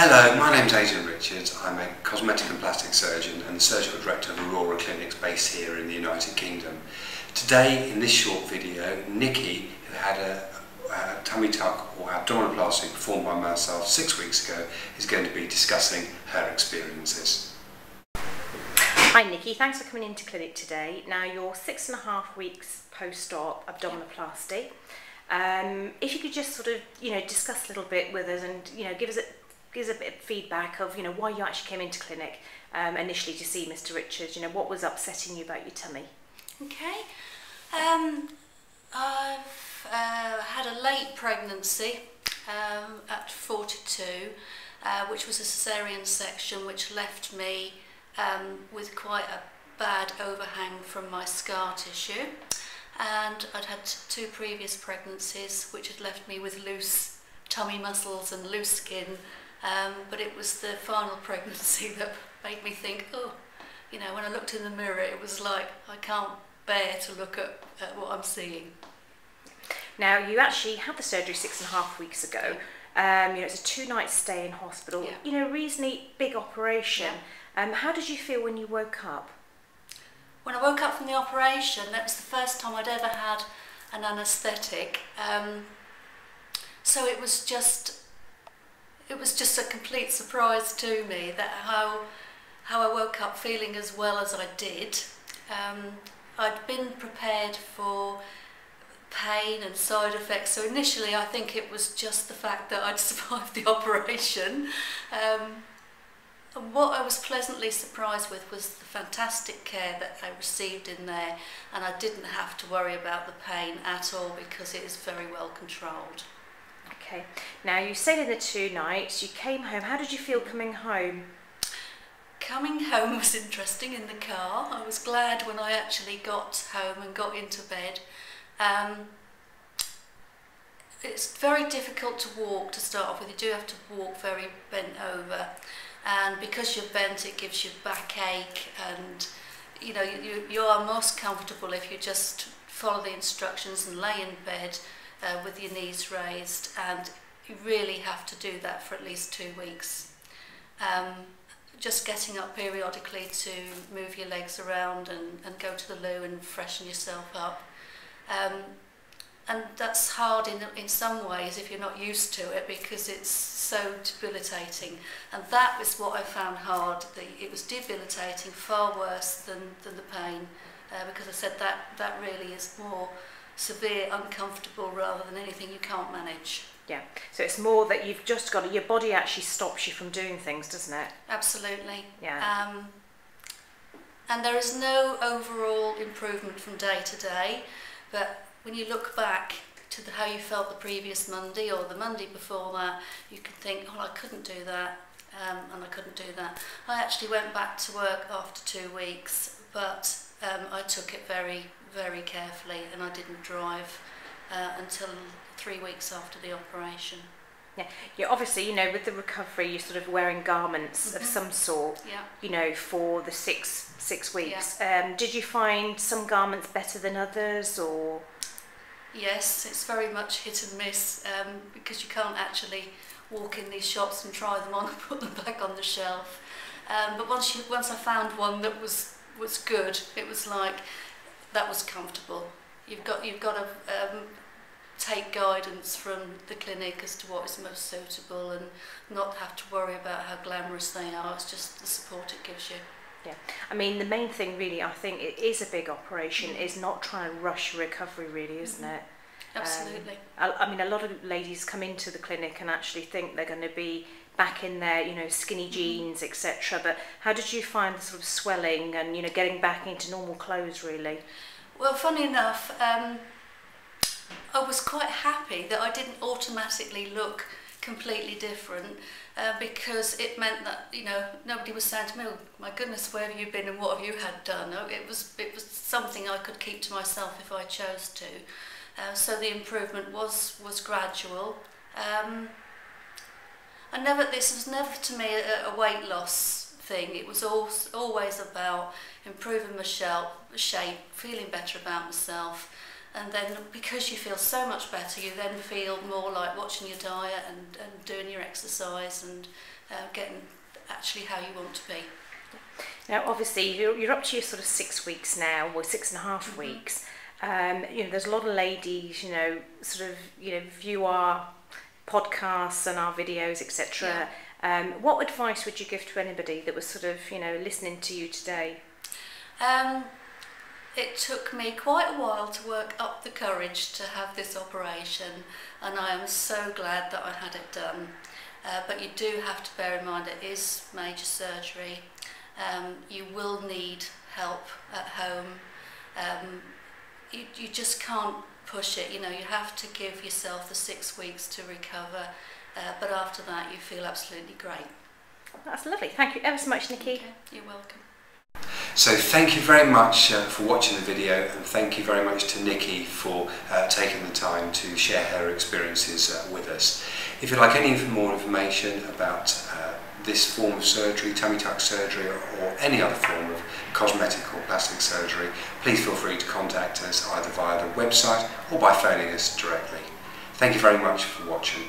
Hello, my name's Adrian Richards. I'm a cosmetic and plastic surgeon and surgical director of Aurora Clinics based here in the United Kingdom. Today, in this short video, Nikki, who had a tummy tuck or abdominoplasty performed by myself 6 weeks ago, is going to be discussing her experiences. Hi Nikki, thanks for coming into clinic today. Now you're 6.5 weeks post-op abdominoplasty. If you could just sort of, discuss a little bit with us and, give us a bit of feedback of, why you actually came into clinic initially to see Mr. Richards. What was upsetting you about your tummy? Okay, I've had a late pregnancy at 42, which was a cesarean section, which left me with quite a bad overhang from my scar tissue, and I'd had 2 previous pregnancies which had left me with loose tummy muscles and loose skin, but it was the final pregnancy that made me think, when I looked in the mirror, it was like I can't bear to look at what I'm seeing. Now you actually had the surgery 6.5 weeks ago. It's a 2-night stay in hospital. Yeah. Reasonably big operation. Yeah. How did you feel when you woke up? When I woke up from the operation, that was the first time I'd ever had an anaesthetic. So it was just a complete surprise to me that how I woke up feeling as well as I did. I'd been prepared for pain and side effects, so initially I think it was just the fact that I'd survived the operation. And what I was pleasantly surprised with was the fantastic care that I received in there, and I didn't have to worry about the pain at all because it is very well controlled. Okay, now you stayed in the 2 nights, you came home. How did you feel coming home? Coming home was interesting in the car. I was glad when I actually got home and got into bed. It's very difficult to walk to start off with. You do have to walk very bent over, and because you're bent it gives you backache, and you are most comfortable if you just follow the instructions and lay in bed with your knees raised, and you really have to do that for at least 2 weeks. Just getting up periodically to move your legs around and go to the loo and freshen yourself up. And that's hard in some ways if you're not used to it, because it's so debilitating. And that was what I found hard. It was debilitating, far worse than the pain, because I said that really is more severe, uncomfortable, rather than anything you can't manage. Yeah, so it's more that you've just got your body actually stops you from doing things, doesn't it? Absolutely. Yeah. And there is no overall improvement from day to day, but when you look back to how you felt the previous Monday or the Monday before that, you can think, I couldn't do that, and I couldn't do that. I actually went back to work after 2 weeks, but I took it very, very carefully, and I didn't drive until 3 weeks after the operation. Yeah, obviously, with the recovery, you're sort of wearing garments of some sort, for the six weeks. Yeah. Did you find some garments better than others, or? Yes, it's very much hit and miss, because you can't actually walk in these shops and try them on and put them back on the shelf. But once I found one that was good, it was like, that was comfortable. You've got to take guidance from the clinic as to what is most suitable, and not have to worry about how glamorous they are. It's just the support it gives you. Yeah, I mean, the main thing really, I think it is a big operation, is not trying to rush recovery really, isn't it? Absolutely. I mean, a lot of ladies come into the clinic and actually think they're going to be back in their, skinny jeans, etc. But how did you find the sort of swelling and, getting back into normal clothes really? Well, funny enough, I was quite happy that I didn't automatically look completely different, because it meant that nobody was saying to me, "Oh my goodness, where have you been and what have you had done?" No, it was something I could keep to myself if I chose to. So the improvement was gradual. This was never to me a weight loss thing. It was always about improving my shape, feeling better about myself. and then because you feel so much better, you then feel more like watching your diet and doing your exercise and getting actually how you want to be. Now obviously you're up to your sort of 6 weeks now, or 6.5 weeks. You know, there's a lot of ladies, you know, sort of, you know, view our podcasts and our videos, etc. What advice would you give to anybody that was sort of, you know, listening to you today? It took me quite a while to work up the courage to have this operation, and I am so glad that I had it done. But you do have to bear in mind it is major surgery. You will need help at home. You just can't push it, you know, you have to give yourself the 6 weeks to recover, but after that you feel absolutely great. That's lovely. Thank you ever so much, Nikki. Okay, you're welcome. So thank you very much for watching the video, and thank you very much to Nikki for taking the time to share her experiences with us. If you'd like any more information about this form of surgery, tummy tuck surgery, or any other form of cosmetic or plastic surgery, please feel free to contact us either via the website or by phoning us directly. Thank you very much for watching.